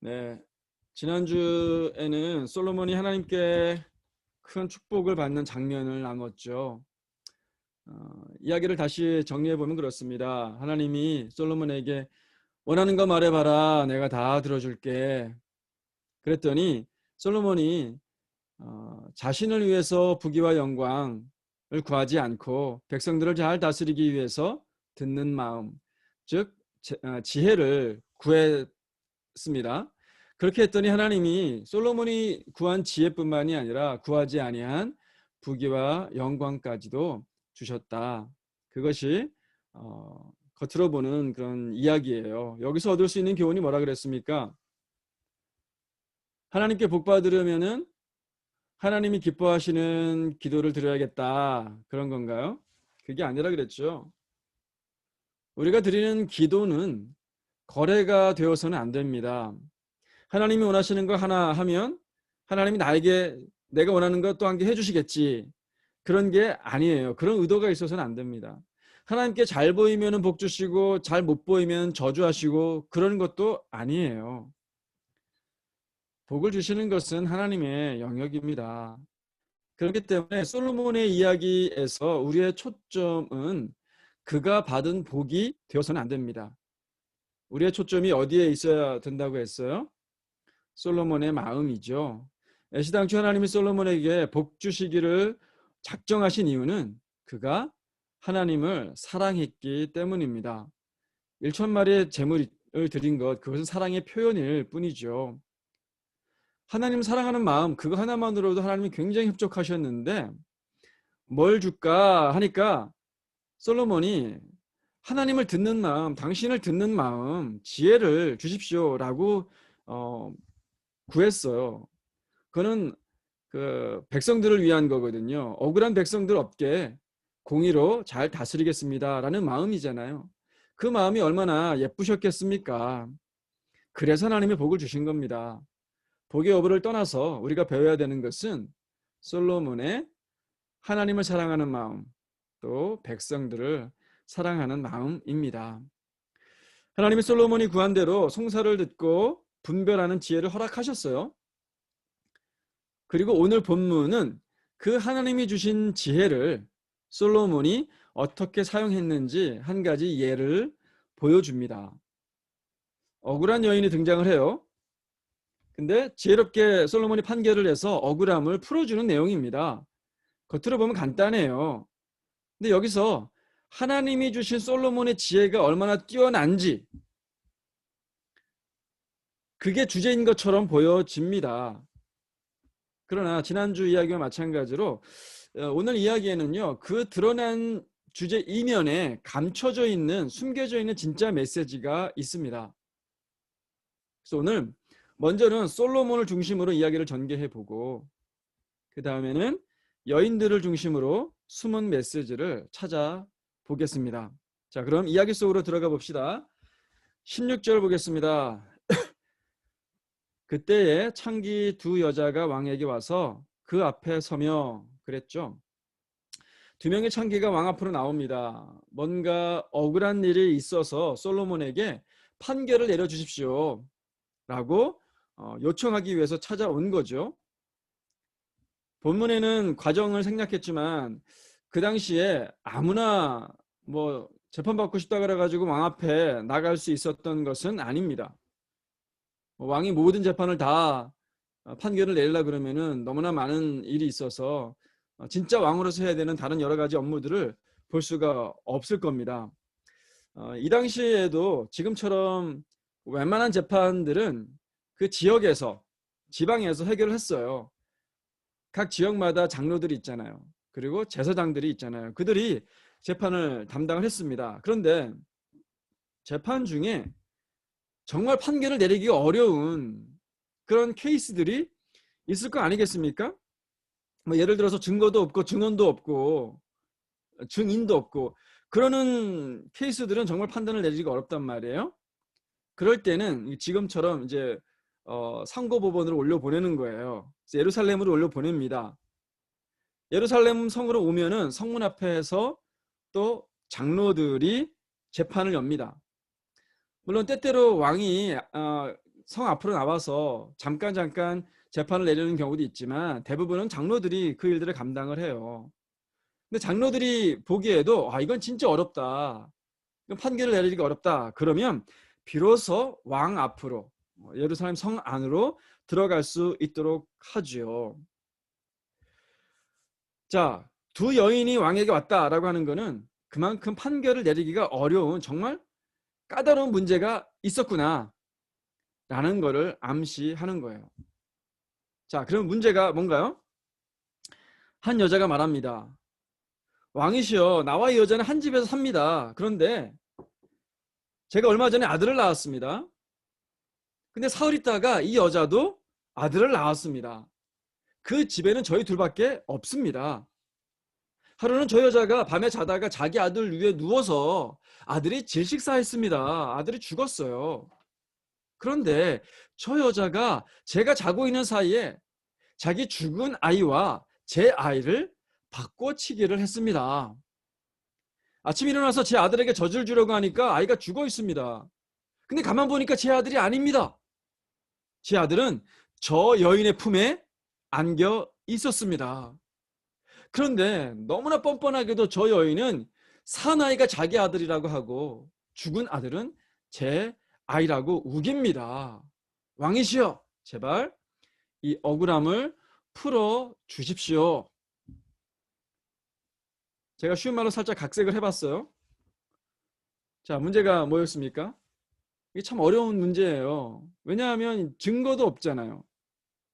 네, 지난주에는 솔로몬이 하나님께 큰 축복을 받는 장면을 나눴죠. 이야기를 다시 정리해 보면 그렇습니다. 하나님이 솔로몬에게 원하는 거 말해봐라, 내가 다 들어줄게. 그랬더니 솔로몬이 자신을 위해서 부귀와 영광을 구하지 않고 백성들을 잘 다스리기 위해서 듣는 마음, 즉 지혜를 구했습니다. 그렇게 했더니 하나님이 솔로몬이 구한 지혜뿐만이 아니라 구하지 아니한 부귀와 영광까지도 주셨다. 그것이 겉으로 보는 그런 이야기예요. 여기서 얻을 수 있는 교훈이 뭐라 그랬습니까? 하나님께 복 받으려면은 하나님이 기뻐하시는 기도를 드려야겠다. 그런 건가요? 그게 아니라 그랬죠. 우리가 드리는 기도는 거래가 되어서는 안 됩니다. 하나님이 원하시는 거 하나 하면 하나님이 나에게 내가 원하는 것 또 한 개 해주시겠지. 그런 게 아니에요. 그런 의도가 있어서는 안 됩니다. 하나님께 잘 보이면 복 주시고 잘 못 보이면 저주하시고 그런 것도 아니에요. 복을 주시는 것은 하나님의 영역입니다. 그렇기 때문에 솔로몬의 이야기에서 우리의 초점은 그가 받은 복이 되어서는 안 됩니다. 우리의 초점이 어디에 있어야 된다고 했어요? 솔로몬의 마음이죠. 애시당초 하나님이 솔로몬에게 복 주시기를 작정하신 이유는 그가 하나님을 사랑했기 때문입니다. 1,000마리의 제물을 드린 것, 그것은 사랑의 표현일 뿐이죠. 하나님 사랑하는 마음, 그거 하나만으로도 하나님이 굉장히 흡족하셨는데 뭘 줄까 하니까 솔로몬이 하나님을 듣는 마음, 당신을 듣는 마음, 지혜를 주십시오라고 구했어요. 그는 그 백성들을 위한 거거든요. 억울한 백성들 없게 공의로 잘 다스리겠습니다라는 마음이잖아요. 그 마음이 얼마나 예쁘셨겠습니까? 그래서 하나님이 복을 주신 겁니다. 복의 여부를 떠나서 우리가 배워야 되는 것은 솔로몬의 하나님을 사랑하는 마음, 또 백성들을 사랑하는 마음입니다. 하나님이 솔로몬이 구한 대로 송사를 듣고 분별하는 지혜를 허락하셨어요. 그리고 오늘 본문은 그 하나님이 주신 지혜를 솔로몬이 어떻게 사용했는지 한 가지 예를 보여줍니다. 억울한 여인이 등장을 해요. 근데 지혜롭게 솔로몬이 판결을 해서 억울함을 풀어주는 내용입니다. 겉으로 보면 간단해요. 근데 여기서 하나님이 주신 솔로몬의 지혜가 얼마나 뛰어난지 그게 주제인 것처럼 보여집니다. 그러나 지난주 이야기와 마찬가지로 오늘 이야기에는요, 그 드러난 주제 이면에 감춰져 있는, 숨겨져 있는 진짜 메시지가 있습니다. 그래서 오늘 먼저는 솔로몬을 중심으로 이야기를 전개해보고 그 다음에는 여인들을 중심으로 숨은 메시지를 찾아보겠습니다. 자, 그럼 이야기 속으로 들어가 봅시다. 16절 보겠습니다. 그때에 창기 두 여자가 왕에게 와서 그 앞에 서며 그랬죠. 두 명의 창기가 왕 앞으로 나옵니다. 뭔가 억울한 일이 있어서 솔로몬에게 판결을 내려주십시오 라고 요청하기 위해서 찾아온 거죠. 본문에는 과정을 생략했지만 그 당시에 아무나 뭐 재판받고 싶다 그래가지고 왕 앞에 나갈 수 있었던 것은 아닙니다. 왕이 모든 재판을 다 판결을 내리려 그러면은 너무나 많은 일이 있어서 진짜 왕으로서 해야 되는 다른 여러 가지 업무들을 볼 수가 없을 겁니다. 이 당시에도 지금처럼 웬만한 재판들은 그 지역에서 지방에서 해결을 했어요. 각 지역마다 장로들이 있잖아요. 그리고 제사장들이 있잖아요. 그들이 재판을 담당을 했습니다. 그런데 재판 중에 정말 판결을 내리기가 어려운 그런 케이스들이 있을 거 아니겠습니까? 뭐 예를 들어서 증거도 없고 증언도 없고 증인도 없고 그러는 케이스들은 정말 판단을 내리기가 어렵단 말이에요. 그럴 때는 지금처럼 이제 상고법원으로 올려보내는 거예요. 예루살렘으로 올려보냅니다. 예루살렘 성으로 오면은 성문 앞에서 또 장로들이 재판을 엽니다. 물론 때때로 왕이 성 앞으로 나와서 잠깐 재판을 내리는 경우도 있지만 대부분은 장로들이 그 일들을 감당을 해요. 근데 장로들이 보기에도 이건 진짜 어렵다. 이건 판결을 내리기가 어렵다. 그러면 비로소 왕 앞으로 예루살렘 성 안으로 들어갈 수 있도록 하죠. 자, 두 여인이 왕에게 왔다라고 하는 것은 그만큼 판결을 내리기가 어려운 정말 까다로운 문제가 있었구나 라는 것을 암시하는 거예요. 자, 그럼 문제가 뭔가요? 한 여자가 말합니다. 왕이시여, 나와 이 여자는 한 집에서 삽니다. 그런데 제가 얼마 전에 아들을 낳았습니다. 근데 사흘 있다가 이 여자도 아들을 낳았습니다. 그 집에는 저희 둘밖에 없습니다. 하루는 저 여자가 밤에 자다가 자기 아들 위에 누워서 아들이 질식사했습니다. 아들이 죽었어요. 그런데 저 여자가 제가 자고 있는 사이에 자기 죽은 아이와 제 아이를 바꿔치기를 했습니다. 아침 일어나서 제 아들에게 젖을 주려고 하니까 아이가 죽어 있습니다. 근데 가만 보니까 제 아들이 아닙니다. 제 아들은 저 여인의 품에 안겨 있었습니다. 그런데 너무나 뻔뻔하게도 저 여인은 사나이가 자기 아들이라고 하고 죽은 아들은 제 아이라고 우깁니다. 왕이시여, 제발 이 억울함을 풀어 주십시오. 제가 쉬운 말로 살짝 각색을 해봤어요. 자, 문제가 뭐였습니까? 이게 참 어려운 문제예요. 왜냐하면 증거도 없잖아요.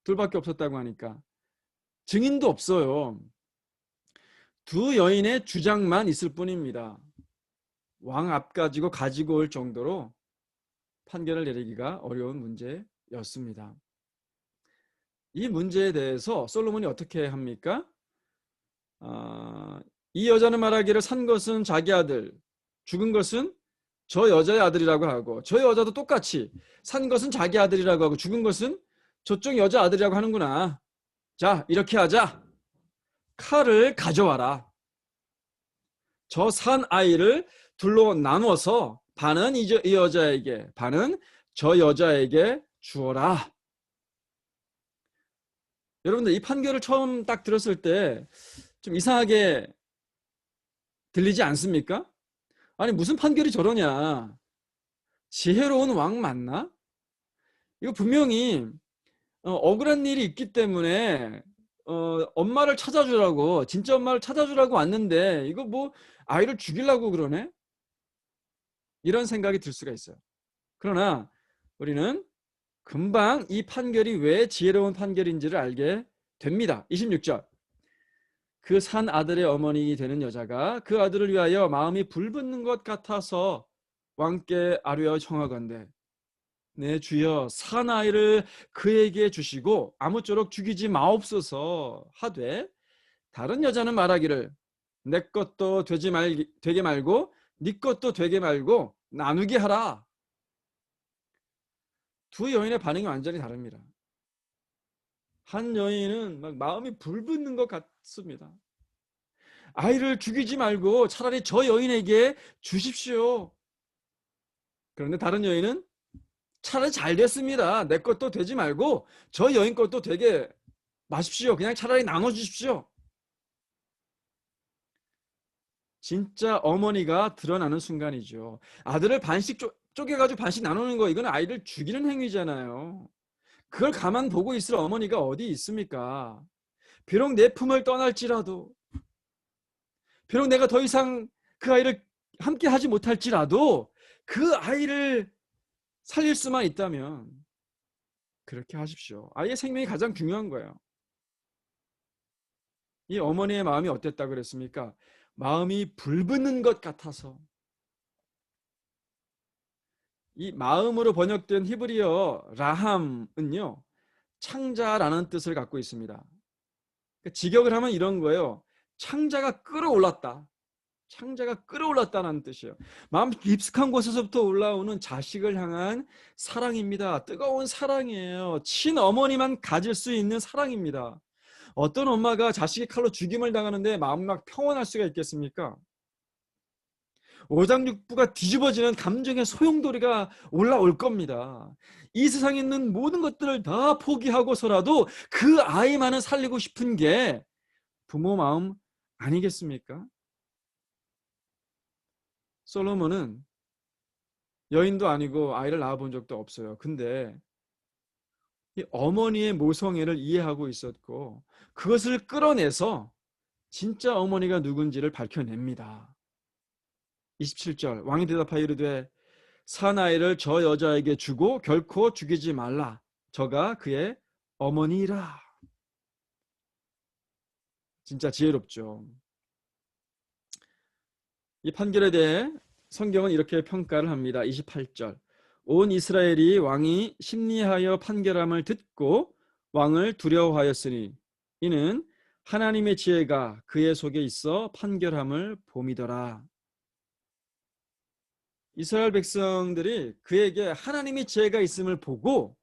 둘밖에 없었다고 하니까. 증인도 없어요. 두 여인의 주장만 있을 뿐입니다. 왕 앞까지 가지고 올 정도로 판결을 내리기가 어려운 문제였습니다. 이 문제에 대해서 솔로몬이 어떻게 합니까? 이 여자는 말하기를 산 것은 자기 아들, 죽은 것은 저 여자의 아들이라고 하고, 저 여자도 똑같이 산 것은 자기 아들이라고 하고 죽은 것은 저쪽 여자 아들이라고 하는구나. 자, 이렇게 하자. 칼을 가져와라. 저 산 아이를 둘로 나누어서 반은 이 여자에게, 반은 저 여자에게 주어라. 여러분들, 이 판결을 처음 딱 들었을 때 좀 이상하게 들리지 않습니까? 아니, 무슨 판결이 저러냐. 지혜로운 왕 맞나? 이거 분명히 억울한 일이 있기 때문에 엄마를 찾아주라고, 진짜 엄마를 찾아주라고 왔는데 이거 뭐 아이를 죽이려고 그러네? 이런 생각이 들 수가 있어요. 그러나 우리는 금방 이 판결이 왜 지혜로운 판결인지를 알게 됩니다. 26절. 그 산 아들의 어머니 되는 여자가 그 아들을 위하여 마음이 불붙는 것 같아서 왕께 아뢰어 청하건대 내 주여 산 아이를 그에게 주시고 아무쪼록 죽이지 마옵소서 하되 다른 여자는 말하기를 내 것도 되게 말고 네 것도 되게 말고 나누게 하라. 두 여인의 반응이 완전히 다릅니다. 한 여인은 막 마음이 불붙는 것 같습니다. 아이를 죽이지 말고 차라리 저 여인에게 주십시오. 그런데 다른 여인은 차라리 잘 됐습니다. 내 것도 되지 말고 저 여인 것도 되게 마십시오. 그냥 차라리 나눠주십시오. 진짜 어머니가 드러나는 순간이죠. 아들을 반씩 쪼개가지고 반씩 나누는 거, 이건 아이를 죽이는 행위잖아요. 그걸 가만 보고 있을 어머니가 어디 있습니까? 비록 내 품을 떠날지라도, 비록 내가 더 이상 그 아이를 함께 하지 못할지라도 그 아이를 살릴 수만 있다면 그렇게 하십시오. 아이의 생명이 가장 중요한 거예요. 이 어머니의 마음이 어땠다고 그랬습니까? 마음이 불붙는 것 같아서. 이 마음으로 번역된 히브리어 라함은요, 창자라는 뜻을 갖고 있습니다. 직역을 하면 이런 거예요. 창자가 끌어올랐다. 창자가 끌어올랐다는 뜻이에요. 마음 깊숙한 곳에서부터 올라오는 자식을 향한 사랑입니다. 뜨거운 사랑이에요. 친어머니만 가질 수 있는 사랑입니다. 어떤 엄마가 자식이 칼로 죽임을 당하는데 마음이 막 평온할 수가 있겠습니까? 오장육부가 뒤집어지는 감정의 소용돌이가 올라올 겁니다. 이 세상에 있는 모든 것들을 다 포기하고서라도 그 아이만은 살리고 싶은 게 부모 마음 아니겠습니까? 솔로몬은 여인도 아니고 아이를 낳아본 적도 없어요. 근데 이 어머니의 모성애를 이해하고 있었고 그것을 끌어내서 진짜 어머니가 누군지를 밝혀냅니다. 27절 왕이 대답하여 이르되 사나이를 저 여자에게 주고 결코 죽이지 말라. 저가 그의 어머니라. 진짜 지혜롭죠. 이 판결에 대해 성경은 이렇게 평가를 합니다. 28절 온 이스라엘이 왕이 심리하여 판결함을 듣고 왕을 두려워하였으니 이는 하나님의 지혜가 그의 속에 있어 판결함을 봄이더라. 이스라엘 백성들이 그에게 하나님의 지혜가 있음을 보고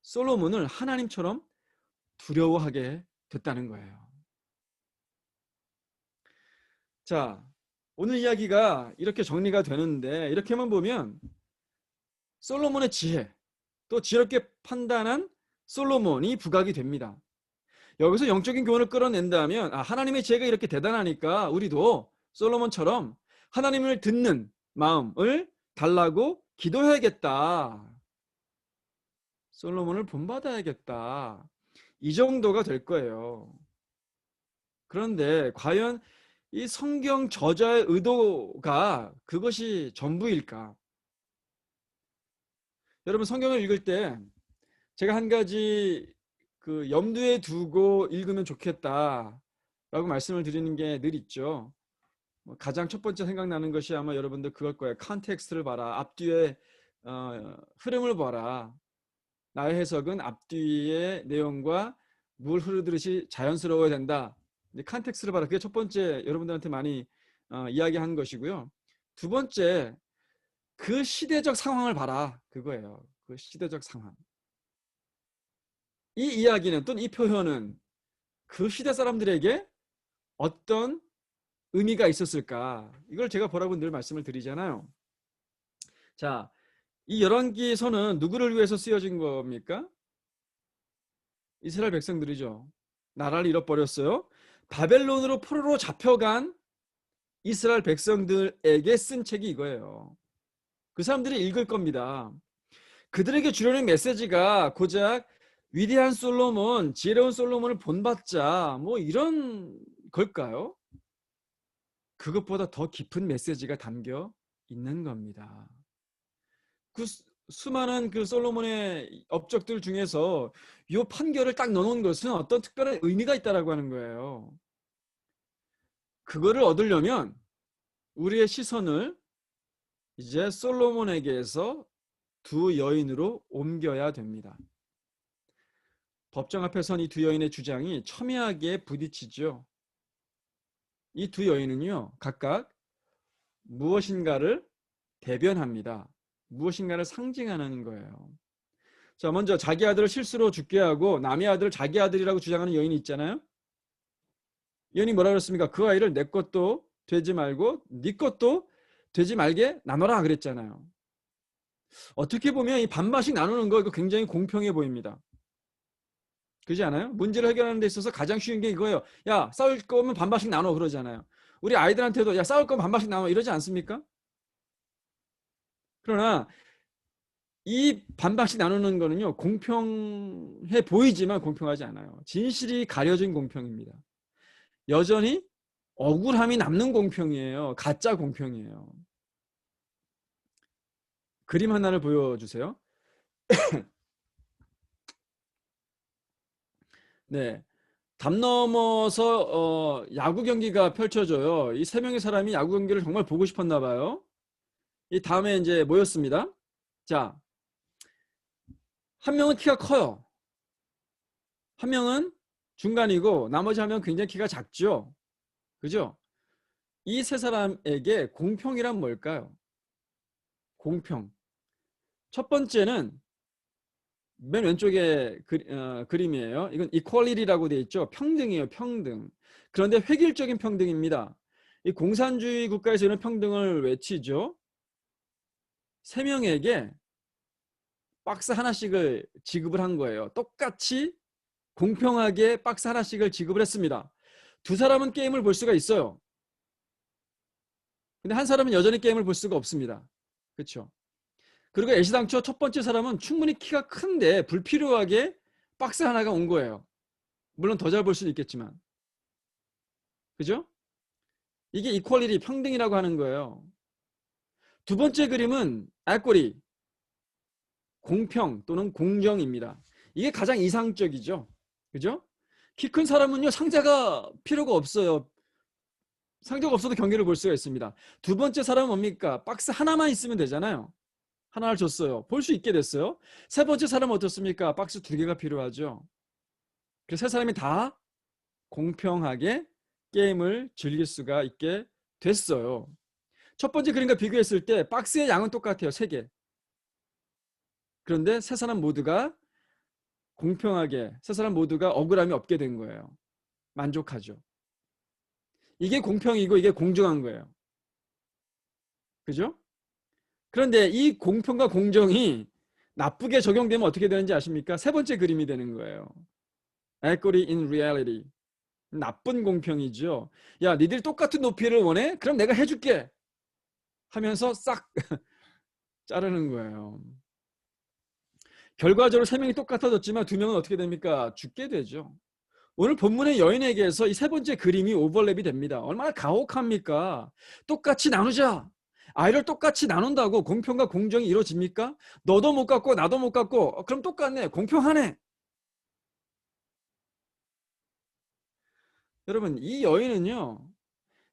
솔로몬을 하나님처럼 두려워하게 됐다는 거예요. 자, 오늘 이야기가 이렇게 정리가 되는데 이렇게만 보면 솔로몬의 지혜, 또 지혜롭게 판단한 솔로몬이 부각이 됩니다. 여기서 영적인 교훈을 끌어낸다면 하나님의 지혜가 이렇게 대단하니까 우리도 솔로몬처럼 하나님을 듣는 마음을 달라고 기도해야겠다. 솔로몬을 본받아야겠다. 이 정도가 될 거예요. 그런데 과연 이 성경 저자의 의도가 그것이 전부일까? 여러분 성경을 읽을 때 제가 한 가지 염두에 두고 읽으면 좋겠다라고 말씀을 드리는 게 늘 있죠. 가장 첫 번째 생각나는 것이 아마 여러분들 그걸 거예요. 컨텍스트를 봐라. 앞뒤의 흐름을 봐라. 나의 해석은 앞뒤의 내용과 물 흐르듯이 자연스러워야 된다. 컨텍스트를 봐라. 그게 첫 번째 여러분들한테 많이 이야기한 것이고요. 두 번째 그 시대적 상황을 봐라. 그거예요. 그 시대적 상황. 이 이야기는 또는 이 표현은 그 시대 사람들에게 어떤 의미가 있었을까? 이걸 제가 보라고 늘 말씀을 드리잖아요. 자, 이 열왕기서는 누구를 위해서 쓰여진 겁니까? 이스라엘 백성들이죠. 나라를 잃어버렸어요. 바벨론으로 포로로 잡혀간 이스라엘 백성들에게 쓴 책이 이거예요. 그 사람들이 읽을 겁니다. 그들에게 주려는 메시지가 고작 위대한 솔로몬, 지혜로운 솔로몬을 본받자 뭐 이런 걸까요? 그것보다 더 깊은 메시지가 담겨 있는 겁니다. 그 수많은 그 솔로몬의 업적들 중에서 이 판결을 딱 넣어놓은 것은 어떤 특별한 의미가 있다라고 하는 거예요. 그거를 얻으려면 우리의 시선을 이제 솔로몬에게서 두 여인으로 옮겨야 됩니다. 법정 앞에 선 이 두 여인의 주장이 첨예하게 부딪히죠. 이 두 여인은요, 각각 무엇인가를 대변합니다. 무엇인가를 상징하는 거예요. 자, 먼저 자기 아들을 실수로 죽게 하고 남의 아들을 자기 아들이라고 주장하는 여인이 있잖아요. 여인이 뭐라 그랬습니까? 그 아이를 내 것도 되지 말고 네 것도 되지 말게 나눠라 그랬잖아요. 어떻게 보면 이 반반씩 나누는 거 이거 굉장히 공평해 보입니다. 그렇지 않아요? 문제를 해결하는 데 있어서 가장 쉬운 게 이거예요. 야, 싸울 거면 반반씩 나눠 그러잖아요. 우리 아이들한테도 야, 싸울 거면 반반씩 나눠 이러지 않습니까? 그러나 이 반반씩 나누는 거는요, 공평해 보이지만 공평하지 않아요. 진실이 가려진 공평입니다. 여전히 억울함이 남는 공평이에요. 가짜 공평이에요. 그림 하나를 보여주세요. 네. 담 넘어서 야구 경기가 펼쳐져요. 이 세 명의 사람이 야구 경기를 정말 보고 싶었나 봐요. 이 다음에 이제 모였습니다. 자, 한 명은 키가 커요. 한 명은 중간이고 나머지 한 명은 굉장히 키가 작죠. 그죠? 이 세 사람에게 공평이란 뭘까요? 공평. 첫 번째는 맨 왼쪽에 그림이에요. 이건 equality라고 되어 있죠. 평등이에요. 평등. 그런데 획일적인 평등입니다. 이 공산주의 국가에서 이런 평등을 외치죠. 3명에게 박스 하나씩을 지급을 한 거예요. 똑같이 공평하게 박스 하나씩을 지급을 했습니다. 두 사람은 게임을 볼 수가 있어요. 근데 한 사람은 여전히 게임을 볼 수가 없습니다. 그렇죠? 그리고 애시당초 첫 번째 사람은 충분히 키가 큰데 불필요하게 박스 하나가 온 거예요. 물론 더 잘 볼 수는 있겠지만. 그죠? 이게 이퀄리티, 평등이라고 하는 거예요. 두 번째 그림은 equity, 공평 또는 공정입니다. 이게 가장 이상적이죠. 그죠? 키 큰 사람은요, 상자가 필요가 없어요. 상자가 없어도 경기를 볼 수가 있습니다. 두 번째 사람은 뭡니까? 박스 하나만 있으면 되잖아요. 하나를 줬어요. 볼 수 있게 됐어요. 세 번째 사람은 어떻습니까? 박스 2개가 필요하죠. 그래서 세 사람이 다 공평하게 게임을 즐길 수가 있게 됐어요. 첫 번째 그림과 비교했을 때 박스의 양은 똑같아요. 3개. 그런데 세 사람 모두가 공평하게, 세 사람 모두가 억울함이 없게 된 거예요. 만족하죠. 이게 공평이고 이게 공정한 거예요. 그죠? 그런데 이 공평과 공정이 나쁘게 적용되면 어떻게 되는지 아십니까? 세 번째 그림이 되는 거예요. Equity in reality. 나쁜 공평이죠. 야, 니들 똑같은 높이를 원해? 그럼 내가 해줄게. 하면서 싹 자르는 거예요. 결과적으로 3명이 똑같아졌지만 2명은 어떻게 됩니까? 죽게 되죠. 오늘 본문의 여인에게서 이 세 번째 그림이 오버랩이 됩니다. 얼마나 가혹합니까? 똑같이 나누자. 아이를 똑같이 나눈다고 공평과 공정이 이루어집니까? 너도 못 갖고 나도 못 갖고 그럼 똑같네. 공평하네. 여러분, 이 여인은요,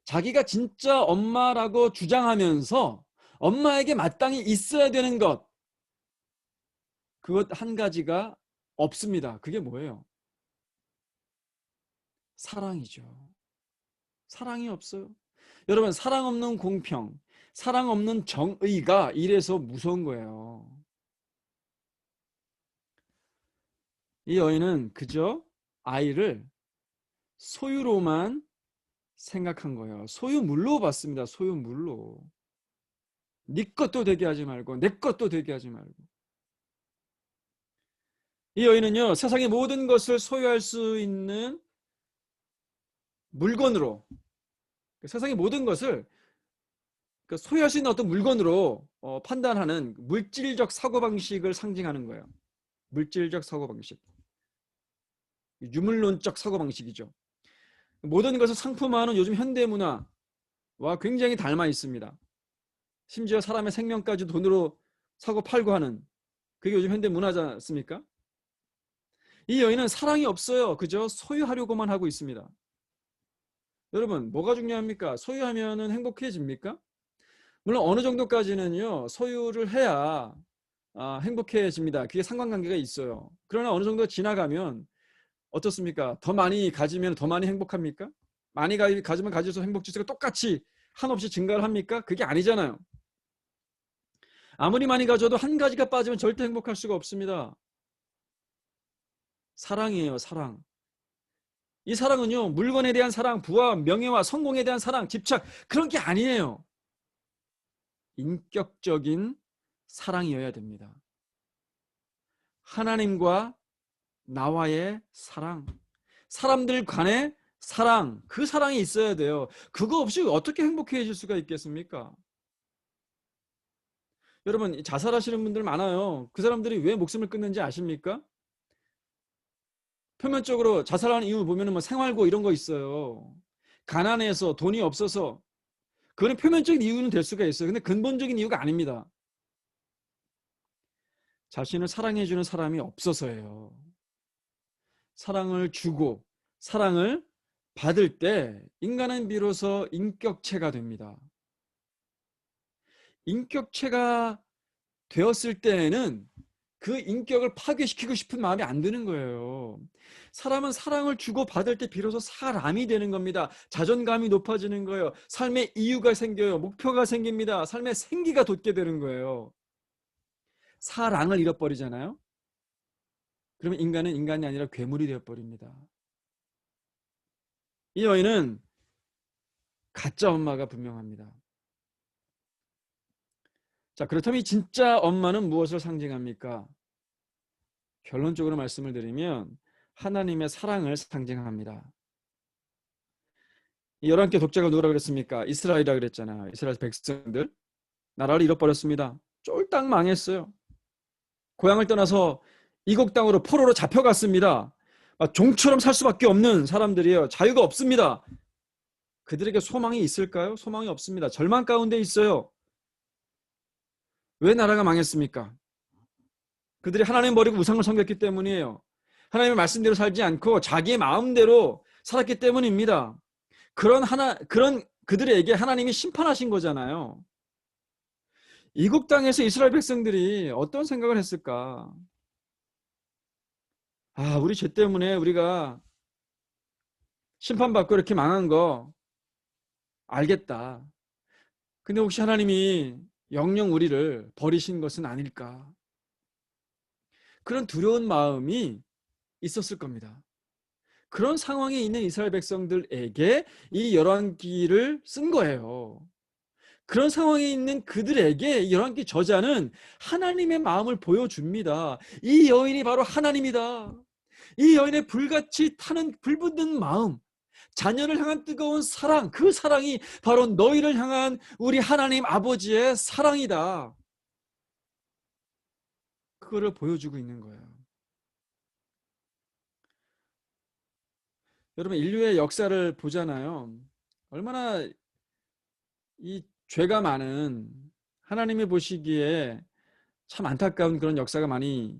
자기가 진짜 엄마라고 주장하면서 엄마에게 마땅히 있어야 되는 것, 그것 한 가지가 없습니다. 그게 뭐예요? 사랑이죠. 사랑이 없어요. 여러분, 사랑 없는 공평, 사랑 없는 정의가 이래서 무서운 거예요. 이 여인은 그저 아이를 소유로만 생각한 거예요. 소유물로 봤습니다. 소유물로. 네 것도 되게 하지 말고 내 것도 되게 하지 말고. 이 여인은요, 세상의 모든 것을 소유할 수 있는 물건으로, 세상의 모든 것을 소유할 수 있는 어떤 물건으로 판단하는 물질적 사고방식을 상징하는 거예요. 물질적 사고방식. 유물론적 사고방식이죠. 모든 것을 상품화하는 요즘 현대문화와 굉장히 닮아 있습니다. 심지어 사람의 생명까지 돈으로 사고 팔고 하는, 그게 요즘 현대문화지 않습니까? 이 여인은 사랑이 없어요. 그저 소유하려고만 하고 있습니다. 여러분, 뭐가 중요합니까? 소유하면은 행복해집니까? 물론 어느 정도까지는요, 소유를 해야 행복해집니다. 그게 상관관계가 있어요. 그러나 어느 정도 지나가면 어떻습니까? 더 많이 가지면 더 많이 행복합니까? 많이 가지면 가질수록 행복 지수가 똑같이 한없이 증가를 합니까? 그게 아니잖아요. 아무리 많이 가져도 한 가지가 빠지면 절대 행복할 수가 없습니다. 사랑이에요, 사랑. 이 사랑은요, 물건에 대한 사랑, 부와 명예와 성공에 대한 사랑, 집착, 그런 게 아니에요. 인격적인 사랑이어야 됩니다. 하나님과 나와의 사랑, 사람들 간의 사랑, 그 사랑이 있어야 돼요. 그거 없이 어떻게 행복해질 수가 있겠습니까? 여러분, 자살하시는 분들 많아요. 그 사람들이 왜 목숨을 끊는지 아십니까? 표면적으로 자살하는 이유 보면은 뭐 생활고 이런 거 있어요. 가난해서, 돈이 없어서. 그거는 표면적인 이유는 될 수가 있어요. 근데 근본적인 이유가 아닙니다. 자신을 사랑해주는 사람이 없어서예요. 사랑을 주고 사랑을 받을 때 인간은 비로소 인격체가 됩니다. 인격체가 되었을 때에는 그 인격을 파괴시키고 싶은 마음이 안 드는 거예요. 사람은 사랑을 주고 받을 때 비로소 사람이 되는 겁니다. 자존감이 높아지는 거예요. 삶의 이유가 생겨요. 목표가 생깁니다. 삶의 생기가 돋게 되는 거예요. 사랑을 잃어버리잖아요. 그러면 인간은 인간이 아니라 괴물이 되어버립니다. 이 여인은 가짜 엄마가 분명합니다. 자, 그렇다면 이 진짜 엄마는 무엇을 상징합니까? 결론적으로 말씀을 드리면 하나님의 사랑을 상징합니다. 이 11개 독자가 누구라 그랬습니까? 이스라엘이라 그랬잖아요. 이스라엘 백성들. 나라를 잃어버렸습니다. 쫄딱 망했어요. 고향을 떠나서 이국 땅으로 포로로 잡혀갔습니다. 종처럼 살 수밖에 없는 사람들이에요. 자유가 없습니다. 그들에게 소망이 있을까요? 소망이 없습니다. 절망 가운데 있어요. 왜 나라가 망했습니까? 그들이 하나님 버리고 우상을 섬겼기 때문이에요. 하나님의 말씀대로 살지 않고 자기의 마음대로 살았기 때문입니다. 그런 그들에게 하나님이 심판하신 거잖아요. 이국 땅에서 이스라엘 백성들이 어떤 생각을 했을까? 우리 죄 때문에 우리가 심판받고 이렇게 망한 거 알겠다. 근데 혹시 하나님이 영영 우리를 버리신 것은 아닐까? 그런 두려운 마음이 있었을 겁니다. 그런 상황에 있는 이스라엘 백성들에게 이 열왕기를 쓴 거예요. 그런 상황에 있는 그들에게 열왕기 저자는 하나님의 마음을 보여줍니다. 이 여인이 바로 하나님이다. 이 여인의 불같이 타는 불붙는 마음, 자녀를 향한 뜨거운 사랑, 그 사랑이 바로 너희를 향한 우리 하나님 아버지의 사랑이다. 그거를 보여주고 있는 거예요. 여러분, 인류의 역사를 보잖아요. 얼마나 이 죄가 많은, 하나님이 보시기에 참 안타까운 그런 역사가 많이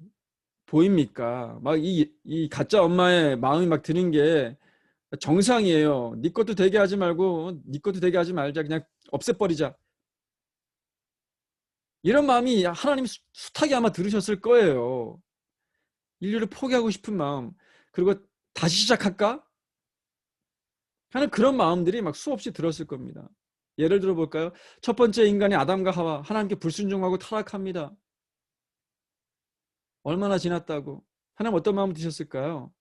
보입니까? 막 이 가짜 엄마의 마음이 막 드는 게 정상이에요. 네 것도 되게 하지 말고 네 것도 되게 하지 말자. 그냥 없애버리자. 이런 마음이 하나님 숱하게 아마 들으셨을 거예요. 인류를 포기하고 싶은 마음, 그리고 다시 시작할까? 하는 그런 마음들이 막 수없이 들었을 겁니다. 예를 들어 볼까요? 첫 번째 인간이 아담과 하와, 하나님께 불순종하고 타락합니다. 얼마나 지났다고? 하나님 어떤 마음 드셨을까요?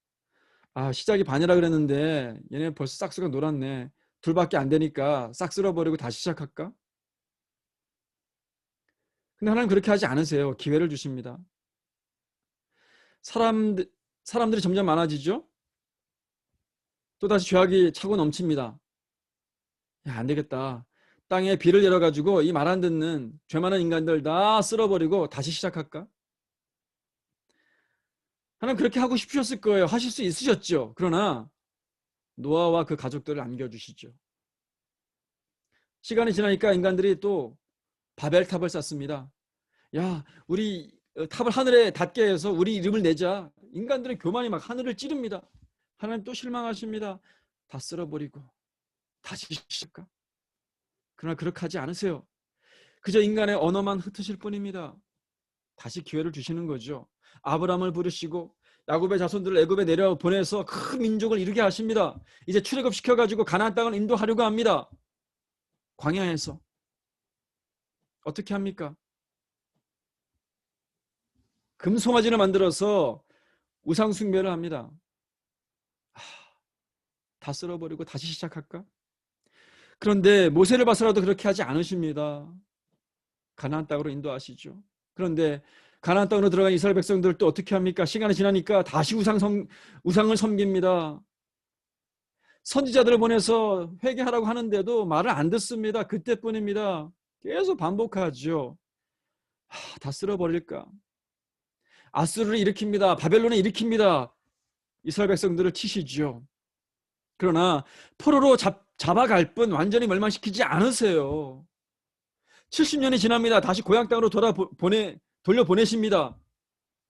시작이 반이라 그랬는데 얘네 벌써 싹수가 놀았네. 둘밖에 안 되니까 싹 쓸어버리고 다시 시작할까? 근데 하나님 그렇게 하지 않으세요. 기회를 주십니다. 사람들이 점점 많아지죠? 또다시 죄악이 차고 넘칩니다. 야, 안 되겠다. 땅에 비를 내려가지고 이 말 안 듣는 죄 많은 인간들 다 쓸어버리고 다시 시작할까? 하나님 그렇게 하고 싶으셨을 거예요. 하실 수 있으셨죠. 그러나 노아와 그 가족들을 남겨주시죠. 시간이 지나니까 인간들이 또 바벨탑을 쌓습니다. 야, 우리 탑을 하늘에 닿게 해서 우리 이름을 내자. 인간들은 교만이 막 하늘을 찌릅니다. 하나님 또 실망하십니다. 다 쓸어버리고 다시 시작할까? 그러나 그렇게 하지 않으세요. 그저 인간의 언어만 흩으실 뿐입니다. 다시 기회를 주시는 거죠. 아브라함을 부르시고 야곱의 자손들을 애굽에 내려 보내서 큰 민족을 이루게 하십니다. 이제 출애굽시켜가지고 가나안 땅을 인도하려고 합니다. 광야에서 어떻게 합니까? 금송아지를 만들어서 우상 숭배를 합니다. 다 쓸어버리고 다시 시작할까? 그런데 모세를 봐서라도 그렇게 하지 않으십니다. 가나안 땅으로 인도하시죠. 그런데 가나안 땅으로 들어간 이스라엘 백성들 또 어떻게 합니까? 시간이 지나니까 다시 우상을 섬깁니다. 선지자들을 보내서 회개하라고 하는데도 말을 안 듣습니다. 그때뿐입니다. 계속 반복하죠. 다 쓸어버릴까? 아수르를 일으킵니다. 바벨론을 일으킵니다. 이스라엘 백성들을 치시죠. 그러나 포로로 잡아갈 뿐 완전히 멸망시키지 않으세요. 70년이 지납니다. 다시 고향 땅으로 돌려보내십니다.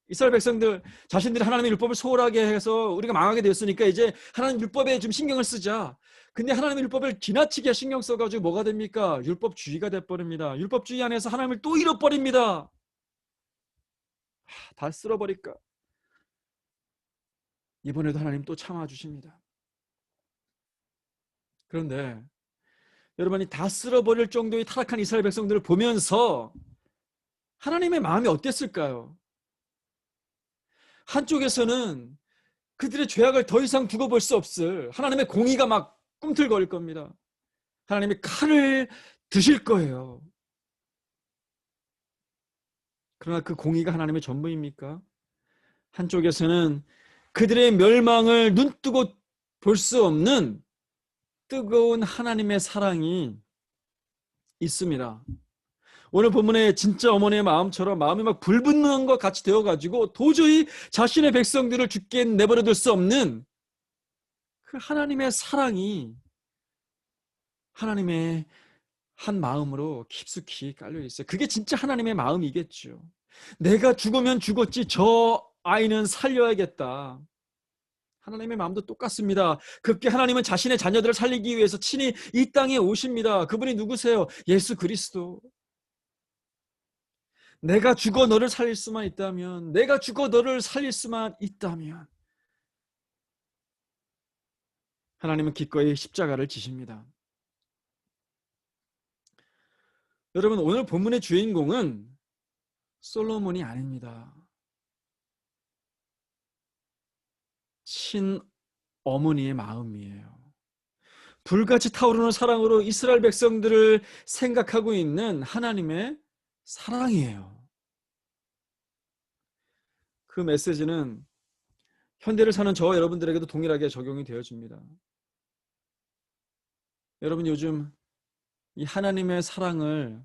이스라엘 백성들 자신들이 하나님의 율법을 소홀하게 해서 우리가 망하게 되었으니까 이제 하나님 율법에 좀 신경을 쓰자. 근데 하나님의 율법을 지나치게 신경 써가지고 뭐가 됩니까? 율법주의가 돼버립니다. 율법주의 안에서 하나님을 또 잃어버립니다. 다 쓸어버릴까? 이번에도 하나님 또 참아주십니다. 그런데 여러분이 다 쓸어버릴 정도의 타락한 이스라엘 백성들을 보면서 하나님의 마음이 어땠을까요? 한쪽에서는 그들의 죄악을 더 이상 두고 볼 수 없을 하나님의 공의가 막 꿈틀거릴 겁니다. 하나님이 칼을 드실 거예요. 그러나 그 공의가 하나님의 전부입니까? 한쪽에서는 그들의 멸망을 눈뜨고 볼 수 없는 뜨거운 하나님의 사랑이 있습니다. 오늘 본문에 진짜 어머니의 마음처럼 마음이 막 불붙는 것 같이 되어가지고 도저히 자신의 백성들을 죽게 내버려둘 수 없는 그 하나님의 사랑이 하나님의 한 마음으로 깊숙이 깔려 있어요. 그게 진짜 하나님의 마음이겠죠. 내가 죽으면 죽었지 저 아이는 살려야겠다. 하나님의 마음도 똑같습니다. 급기 하나님은 자신의 자녀들을 살리기 위해서 친히 이 땅에 오십니다. 그분이 누구세요? 예수 그리스도. 내가 죽어 너를 살릴 수만 있다면, 내가 죽어 너를 살릴 수만 있다면 하나님은 기꺼이 십자가를 지십니다. 여러분, 오늘 본문의 주인공은 솔로몬이 아닙니다. 친어머니의 마음이에요. 불같이 타오르는 사랑으로 이스라엘 백성들을 생각하고 있는 하나님의 사랑이에요. 그 메시지는 현대를 사는 저와 여러분들에게도 동일하게 적용이 되어집니다. 여러분, 요즘 이 하나님의 사랑을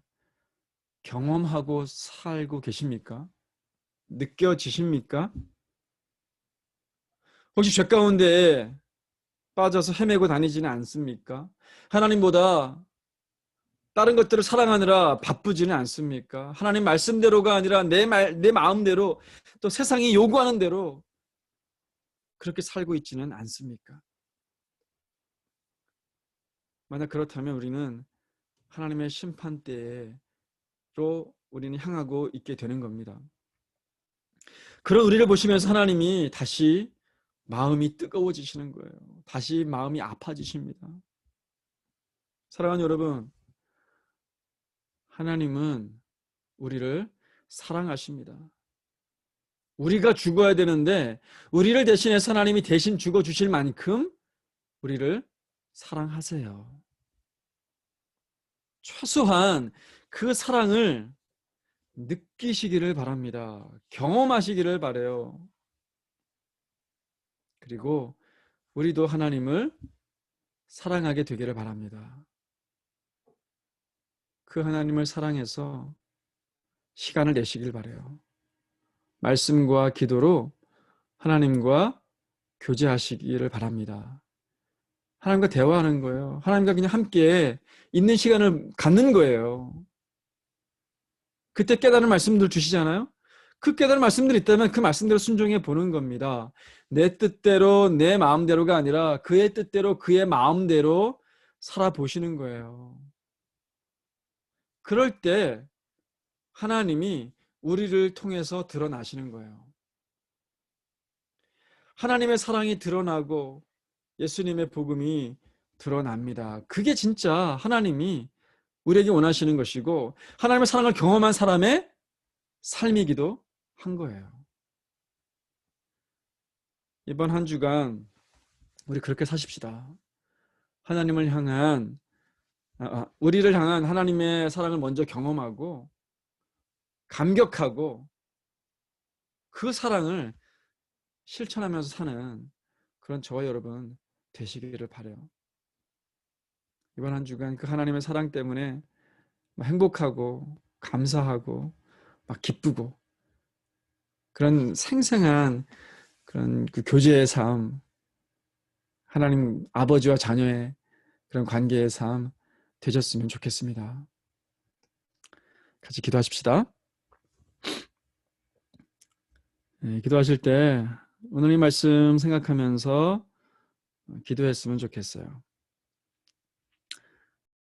경험하고 살고 계십니까? 느껴지십니까? 혹시 죄 가운데 빠져서 헤매고 다니지는 않습니까? 하나님보다 다른 것들을 사랑하느라 바쁘지는 않습니까? 하나님 말씀대로가 아니라 내 마음대로 또 세상이 요구하는 대로 그렇게 살고 있지는 않습니까? 만약 그렇다면 우리는 하나님의 심판대로 우리는 향하고 있게 되는 겁니다. 그런 우리를 보시면서 하나님이 다시 마음이 뜨거워지시는 거예요. 다시 마음이 아파지십니다. 사랑하는 여러분, 하나님은 우리를 사랑하십니다. 우리가 죽어야 되는데 우리를 대신해서 하나님이 대신 죽어주실 만큼 우리를 사랑하세요. 최소한 그 사랑을 느끼시기를 바랍니다. 경험하시기를 바라요. 그리고 우리도 하나님을 사랑하게 되기를 바랍니다. 그 하나님을 사랑해서 시간을 내시길 바라요. 말씀과 기도로 하나님과 교제하시기를 바랍니다. 하나님과 대화하는 거예요. 하나님과 그냥 함께 있는 시간을 갖는 거예요. 그때 깨달은 말씀들 주시잖아요. 그 깨달은 말씀들이 있다면 그 말씀대로 순종해 보는 겁니다. 내 뜻대로 내 마음대로가 아니라 그의 뜻대로 그의 마음대로 살아보시는 거예요. 그럴 때 하나님이 우리를 통해서 드러나시는 거예요. 하나님의 사랑이 드러나고 예수님의 복음이 드러납니다. 그게 진짜 하나님이 우리에게 원하시는 것이고 하나님의 사랑을 경험한 사람의 삶이기도 한 거예요. 이번 한 주간 우리 그렇게 사십시다. 하나님을 향한 우리를 향한 하나님의 사랑을 먼저 경험하고 감격하고 그 사랑을 실천하면서 사는 그런 저와 여러분 되시기를 바라요. 이번 한 주간 그 하나님의 사랑 때문에 행복하고 감사하고 막 기쁘고 그런 생생한 그런 그 교제의 삶, 하나님 아버지와 자녀의 그런 관계의 삶 되셨으면 좋겠습니다. 같이 기도하십시다. 네, 기도하실 때 오늘 이 말씀 생각하면서 기도했으면 좋겠어요.